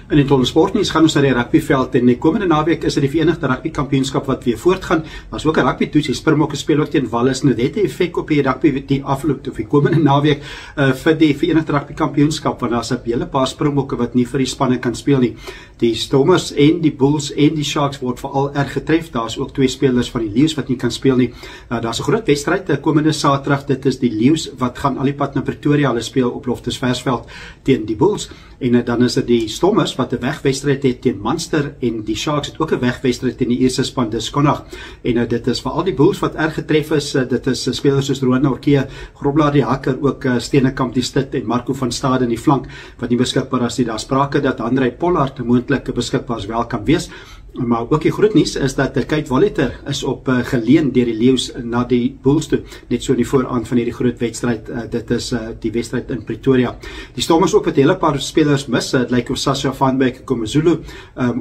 In die Tonnelsportnuus gaan ons na die rugbyveld en die komende naweek is dit die Verenigde Rugby Kampioenskap wat weer voortgaan. Daar's ook 'n rugby toets, die Springbokke speel ook teen Wallis. Nou dit het 'n effek op die rugby die afloop of die komende naweek vir die Verenigde Rugby Kampioenskap, want daar's 'n hele paar Springbokke wat nie vir die spanne kan speel nie. Die Stormers en die Bulls en die Sharks word veral erg getref. Daar's ook 2 spelers van die Lions wat nie kan speel nie. Daar's 'n groot wedstryd komende Saterdag. Dit is die Lions wat gaan al die pad na Pretoria. Hulle speel op Loftus Versveld teen die Bulls. En dan is dit die Stormers wat 'n wegwedstryd het teen Munster en die Sharks het ook 'n wegwedstryd teen die Ierse span dis Connacht. En dit is veral die Bulls wat erg getref is. Dit is spelers soos Rowan Orkee, Grobler die Hakker, ook Steenekamp die Stit en Marco van Staden in die flank wat nie beskikbaar is nie. Daar sprake dat Andrei Pollard moontlik beskikbaar wel kan wees. Maar ook die groot nuus is dat Kate Waliter is op geleen deur die Lions na die Bulls toe, net so in die vooraand van hierdie groot wedstryd. Dit is die wedstryd in Pretoria. Die Stormers ook wat 'n hele paar spelers mis. Dit lyk of Sasha van Beek, KwaZulu,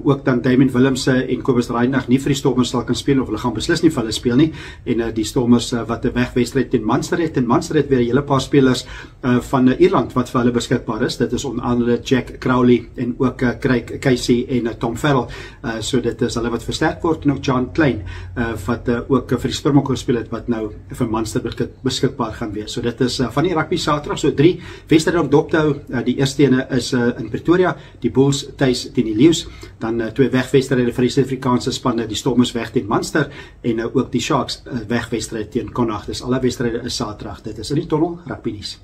ook dan Damien Willemse en Kobus Reinagh nie vir die Stormers sal kan speel of hulle gaan beslis nie vir hulle speel nie. En die Stormers wat 'n wegwedstryd teen Munster het. En Munster het weer 'n hele paar spelers van Ierland wat vir hulle beskikbaar is. Dit is onder andere Jack Crowley en ook Craig Casey en Tom Farrell. So dit is hulle wat versterk word en ook John Klein wat ook vir die Springbokke gespeel het wat nou vir Munster beskikbaar gaan wees. So dit is van die rugby Saterdag, so 3 wedstryde om dop te hou. Die eerste ene is in Pretoria, die Bulls tuis teen die Lions, dan 2 wegwedstryde vir die Suid-Afrikaanse spanne, die Stormers weg teen Munster en ook die Sharks wegwedstryd teen Connacht. Dis alle wedstryde is Saterdag. Dit is in die Tonnel Rugby nuus.